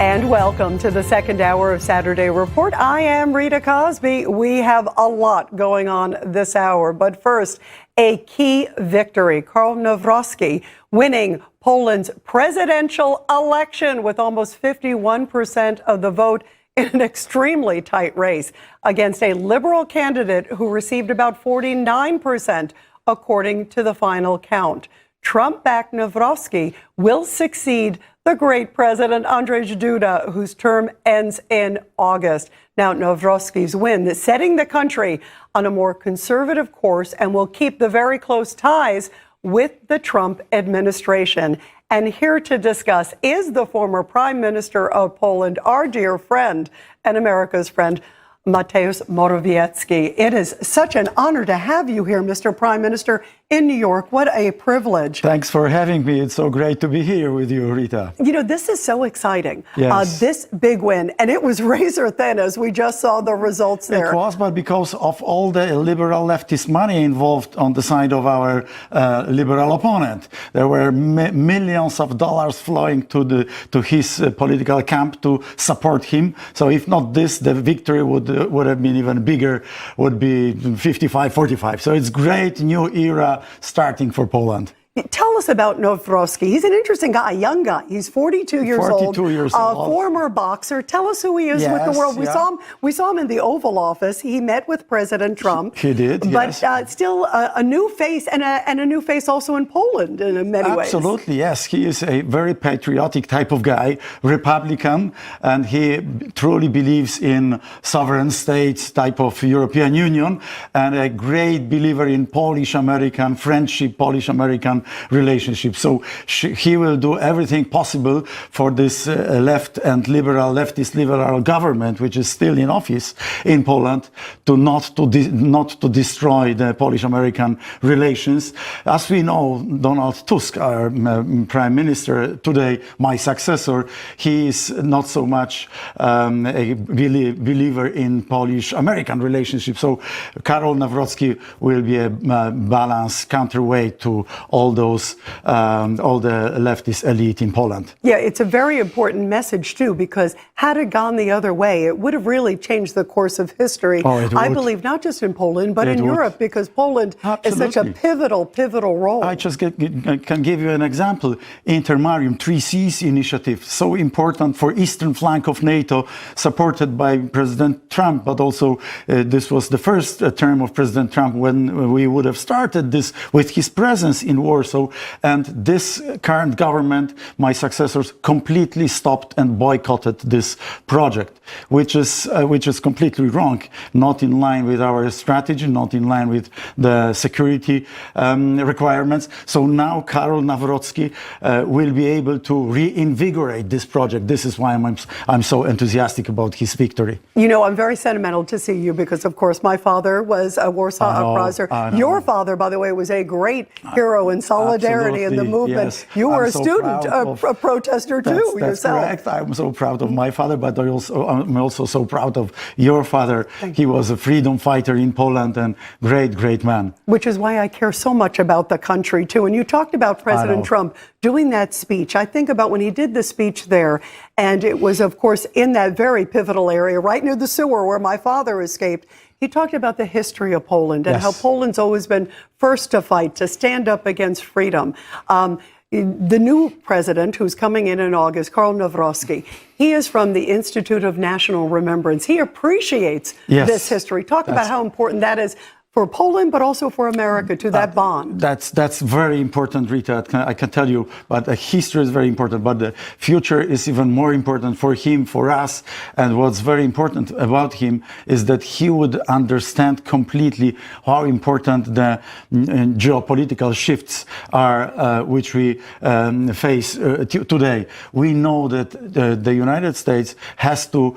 And welcome to the second hour of Saturday Report. I am Rita Cosby. We have a lot going on this hour. But first, a key victory. Karola Nawrockiego winning Poland's presidential election with almost 51% of the vote in an extremely tight race against a liberal candidate who received about 49%, according to the final count. Trump-backed Nawrockiego will succeed the great President Andrzej Duda, whose term ends in August. Now, Nawrockiego's win is setting the country on a more conservative course and will keep the very close ties with the Trump administration. And here to discuss is the former Prime Minister of Poland, our dear friend and America's friend, Morawiecki. It is such an honor to have you here, Mr. Prime Minister, in New York. What a privilege. Thanks for having me. It's so great to be here with you, Rita. You know, this is so exciting. Yes. This big win, and it was razor thin as we just saw the results there. It was, but because of all the liberal leftist money involved on the side of our liberal opponent, there were millions of dollars flowing to his political camp to support him. So if not this, the victory would have been even bigger, would be 55-45. So it's great new era starting for Poland. Tell us about Nawrockiego. He's an interesting guy, a young guy. He's 42 years old. 42 years old. Former boxer. Tell us who he is with the world. We saw him in the Oval Office. He met with President Trump. He did, yes. But still a new face and a new face also in Poland in many ways. Absolutely, yes. He is a very patriotic type of guy, Republican, and he truly believes in sovereign states type of European Union, and a great believer in Polish-American friendship, Polish-American relationship. So he will do everything possible for this left and leftist liberal government, which is still in office in Poland, to not to destroy the Polish-American relations. As we know, Donald Tusk, our prime minister today, my successor, he is not so much a believer in Polish-American relationship. So Karola Nawrockiego will be a balanced counterweight to all the leftist elite in Poland. Yeah, it's a very important message too, because had it gone the other way, it would have really changed the course of history. I believe not just in Poland, but in Europe, because Poland is such a pivotal role. I just can give you an example. Intermarium, 3Cs initiative, so important for eastern flank of NATO, supported by President Trump, but also this was the first term of President Trump when we would have started this with his presence in Warsaw. And this current government, my successors, completely stopped and boycotted this project, which is completely wrong, not in line with our strategy, not in line with the security requirements. So now Karola Nawrockiego will be able to reinvigorate this project. This is why I'm so enthusiastic about his victory. You know, I'm very sentimental to see you because, of course, my father was a Warsaw uprising. Your father, by the way, was a great hero in solidarity in the movement. Yes. You were a student, a protester too yourself. That's correct. I'm so proud of my father, but I'm also so proud of your father. He was a freedom fighter in Poland and great man. Which is why I care so much about the country too. And you talked about President Trump doing that speech. I think about when he did the speech there, and it was, of course, in that very pivotal area right near the sewer where my father escaped. He talked about the history of Poland and how Poland's always been first to fight, to stand up against freedom. The new president who's coming in August, Karola Nawrockiego, he is from the Institute of National Remembrance. He appreciates this history. Talk about how important that is for Poland, but also for America, to that bond. That's very important, Rita. I can tell you, but history is very important, but the future is even more important for him, for us. And what's very important about him is that he would understand completely how important the geopolitical shifts are, which we face today. We know that the United States has to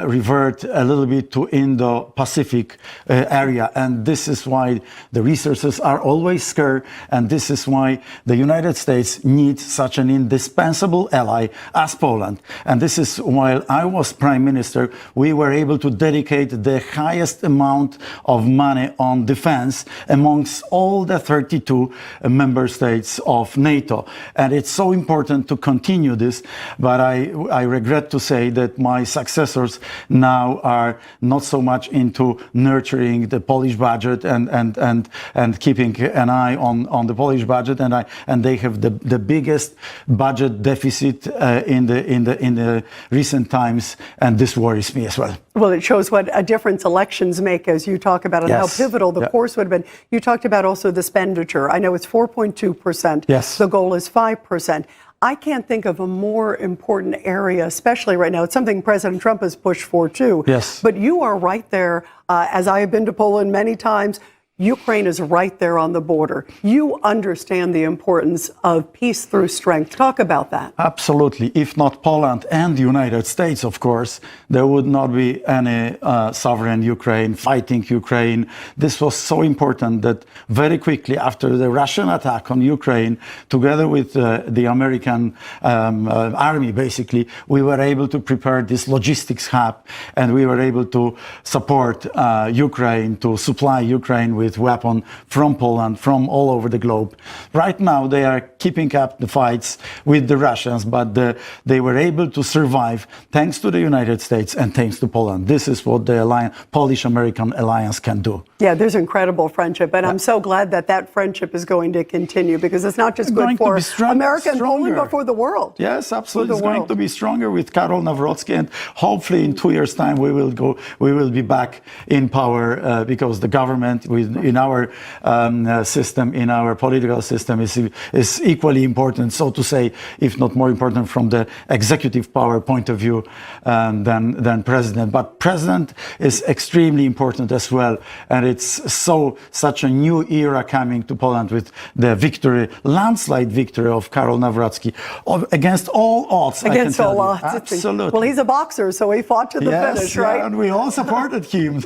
revert a little bit to Indo-Pacific area, and and this is why the resources are always scarce, and this is why the United States needs such an indispensable ally as Poland. And this is while I was Prime Minister, we were able to dedicate the highest amount of money on defense amongst all the 32 member states of NATO. And it's so important to continue this, but I regret to say that my successors now are not so much into nurturing the Polish budget and keeping an eye on the Polish budget, and they have the biggest budget deficit in the recent times, and this worries me as well. Well, it shows what a difference elections make, as you talk about, and how pivotal the course would have been. You talked about also the expenditure. I know it's 4.2%. Yes. The goal is 5%. I can't think of a more important area, especially right now. It's something President Trump has pushed for, too. Yes. But you are right there, as I have been to Poland many times. Ukraine is right there on the border. You understand the importance of peace through strength. Talk about that. Absolutely. If not Poland and the United States, of course, there would not be any sovereign Ukraine, fighting Ukraine. This was so important that very quickly after the Russian attack on Ukraine, together with the American army, basically, we were able to prepare this logistics hub, and we were able to support Ukraine, to supply Ukraine with weapons from Poland, from all over the globe. Right now, they are keeping up the fights with the Russians, but they were able to survive thanks to the United States and thanks to Poland. This is what the Polish-American alliance can do. Yeah, there's incredible friendship, and I'm so glad that that friendship is going to continue, because it's not just good for America and Poland, but for the world. Yes, absolutely. It's going to be stronger with Karola Nawrockiego, and hopefully in 2 years' time we will be back in power, because the government in our system, in our political system, is equally important, so to say, if not more important from the executive power point of view than president. But president is extremely important as well, and it's such a new era coming to Poland with the victory, landslide victory of Karola Nawrockiego against all odds. Against all odds. Absolutely. Well, he's a boxer, so he fought to the finish, right? And we all supported him.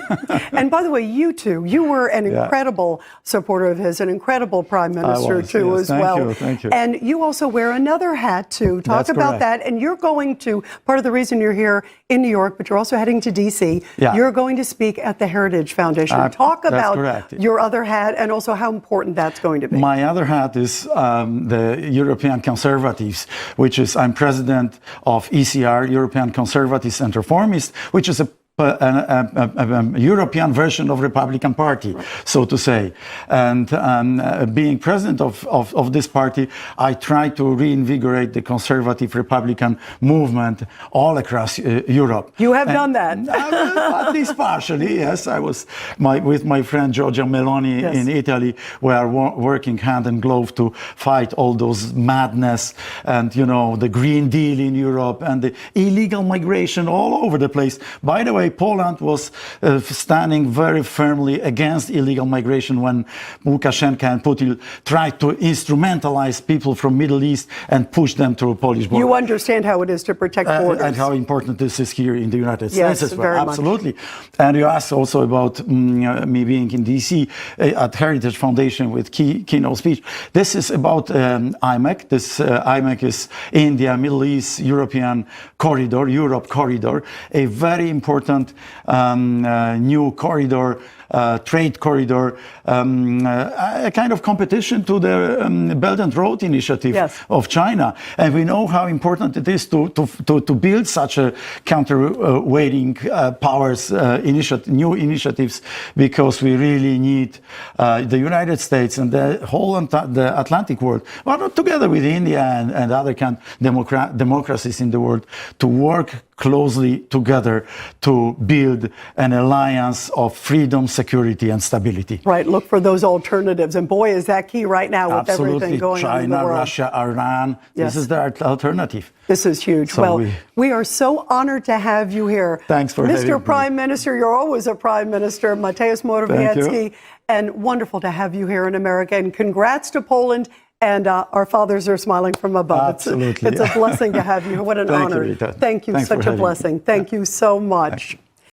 And by the way, you two, you were an incredible supporter of his, an incredible prime minister too, as well. Thank you. And you also wear another hat too. Talk about that. And you're going to, part of the reason you're here in New York, but you're also heading to DC. Yeah. You're going to speak at the Heritage Foundation. Talk about your other hat and also how important that's going to be. My other hat is the European Conservatives, which is, I'm president of ECR, European Conservatives and Reformists, which is a European version of Republican Party, so to say. And being president of this party, I try to reinvigorate the conservative Republican movement all across Europe. You have done that. At least partially, yes. I was with my friend Giorgia Meloni in Italy. We are working hand in glove to fight all those madness and, the Green Deal in Europe and the illegal migration all over the place. By the way, Poland was standing very firmly against illegal migration when Lukashenko and Putin tried to instrumentalize people from Middle East and push them through Polish border. You understand how it is to protect borders. And how important this is here in the United States as well. Very absolutely. Much. And you asked also about me being in DC at Heritage Foundation with keynote speech. This is about IMEC. This IMEC is India, Middle East, European corridor, Europe corridor, a very important new corridor, trade corridor, a kind of competition to the Belt and Road Initiative of China. And we know how important it is to build such a counterweighting powers, new initiatives, because we really need the United States and the whole the Atlantic world, but together with India and other democracies in the world, to work closely together to build an alliance of freedom, security, and stability. Right. Look for those alternatives. And boy, is that key right now with everything going on in the world. China, Russia, Iran. This is the alternative. This is huge. So well, we are so honored to have you here. Thanks for having me. Mr. Prime Minister, you're always a Prime Minister, Mateusz Morawiecki. And wonderful to have you here in America. And congrats to Poland. And our fathers are smiling from above. Absolutely. It's a blessing to have you. What an honor. Rita. Thank you. Such a blessing. Thank you so much.